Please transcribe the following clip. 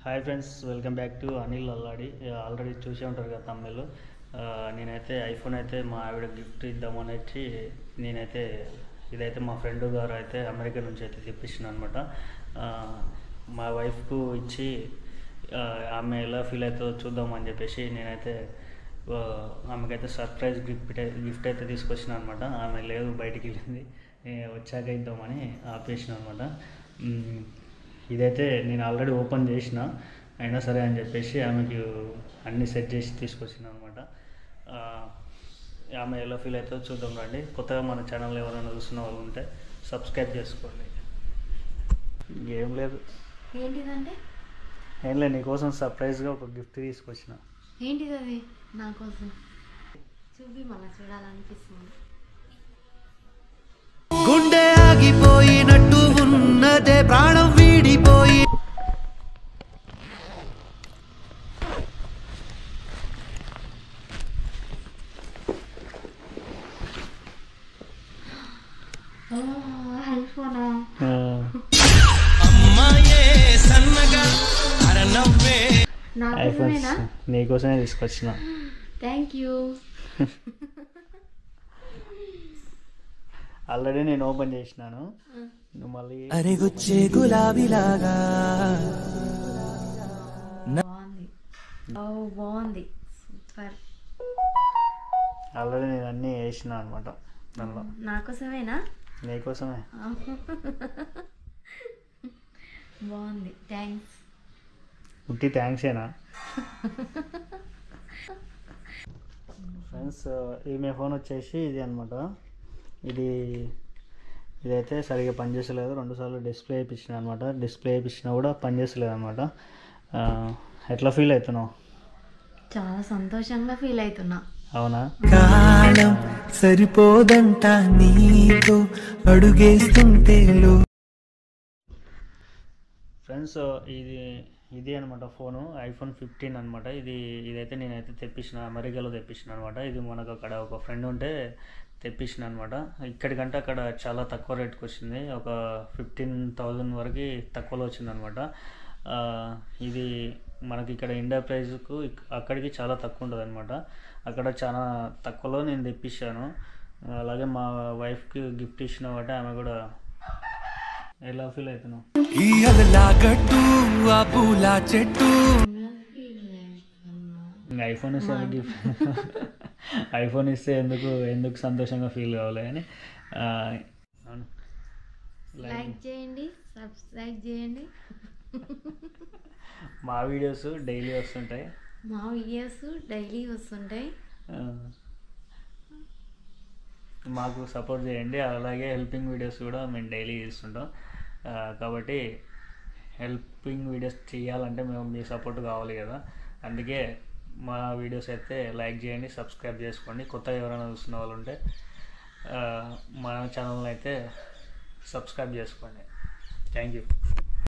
Hi friends, welcome back to Anil Alladi. Already చూసే ఉంటారు కదా తమిళ్. నేనైతే ఐఫోన్ అయితే మా ఆవిడ గిఫ్ట్ ఇద్దామనేసి నేనైతే ఇదైతే మా ఫ్రెండ్ గారు అయితే అమెరికా నుంచి అయితే తెప్పించిన అనమాట. మా వైఫ్కు ఇచ్చి ఆమె ఎలా ఫీల్ అవుతుందో చూద్దామని చెప్పేసి నేనైతే ఆమెకైతే సర్ప్రైజ్ గిఫ్ట్ అయితే తీసుకొచ్చిన అనమాట. ఆమె లేదు, బయటికి వెళ్ళింది, వచ్చాక ఇద్దామని ఆపేసిన అనమాట. ఇదైతే నేను ఆల్రెడీ ఓపెన్ చేసిన, అయినా సరే అని చెప్పేసి ఆమెకి అన్నీ సెట్ చేసి తీసుకొచ్చిన అనమాట. ఆమె ఎలా ఫీల్ అవుతుందో చూద్దాం రండి. కొత్తగా మన ఛానల్ ఎవరైనా చూస్తున్న వాళ్ళు ఉంటే సబ్స్క్రైబ్ చేసుకోండి. ఏం లేదు, ఏంటిదంటే ఏం లేదు, నీకోసం సర్ప్రైజ్గా ఒక గిఫ్ట్ తీసుకొచ్చిన. ఏంటిది అది? నా కోసం చూపి, మళ్ళీ చూడాలనిపిస్తుంది. గుండె ఆగిపోయినట్టు ఉన్నదే, ప్రాణం వీడిపోయి. ఐఫోనా? ఐఫోన్స్ నీకోసమే తీసుకొచ్చిన. Thank you. ఆల్రెడీ నేను ఓపెన్ చేసినాను, నువ్వు మళ్ళీ అరెగొచ్చే గులాబీలాగా. బాగుంది, బాగుంది, సూపర్. ఆల్రెడీ నేను అన్నీ వేసిన అనమాట దానిలో. నా కోసమేనా? నీకోసమే. బాగుంది, థ్యాంక్స్. ఉట్టి థ్యాంక్సేనా? ఫ్రెండ్స్, ఈమె ఫోన్ వచ్చేసి ఇది అనమాట. ఇదైతే సరిగ్గా పనిచేసలేదు. 2 సార్లు డిస్ప్లే వేయించిన అనమాట. డిస్ప్లే వేయించినా కూడా పనిచేసలేదు అనమాట. ఎట్లా ఫీల్ అవుతున్నావు? చాలా సంతోషంగా ఫీల్ అవుతున్నా. అవునా? కాలం సరిపోదంట నీతో అడుగేస్తుంటే. ఫ్రెండ్స్, ఇది అనమాట ఫోను, ఐఫోన్ 15 అనమాట. ఇదైతే నేనైతే తెప్పించిన, అమెరికాలో తెప్పించిన అనమాట. ఇది మనకు అక్కడ ఒక ఫ్రెండ్ ఉంటే తెప్పించిన అనమాట. ఇక్కడికంటే అక్కడ చాలా తక్కువ రేట్కి వచ్చింది. ఒక 15,000 వరకు తక్కువలో వచ్చింది అనమాట. ఇది మనకి ఇక్కడ ఇండియా ప్రైస్కు అక్కడికి చాలా తక్కువ ఉంటుంది అనమాట. అక్కడ చాలా తక్కువలో నేను తెప్పించాను. అలాగే మా వైఫ్కి గిఫ్ట్ ఇచ్చిన కాబట్టి ఆమె కూడా ఎలా ఫీల్ అవుతున్నావు? ఐఫోన్ ఇస్తే గిఫ్ట్ ఐఫోన్ ఇస్తే ఎందుకు సంతోషంగా ఫీల్ కావాలి అని. లైక్ చేయండి, సబ్స్క్రైబ్ చేయండి. మా వీడియోస్ డైలీ వస్తుంటాయి. మాకు సపోర్ట్ చేయండి. అలాగే హెల్పింగ్ వీడియోస్ కూడా మేము డైలీ చేస్తుంటాం. కాబట్టి హెల్పింగ్ వీడియోస్ చేయాలంటే మీ సపోర్ట్ కావాలి కదా. అందుకే మా వీడియోస్ అయితే లైక్ చేయండి, సబ్స్క్రైబ్ చేసుకోండి. కొత్తగా ఎవరైనా చూస్తున్న వాళ్ళు ఉంటే మా ఛానల్ని అయితే సబ్స్క్రైబ్ చేసుకోండి. Thank you.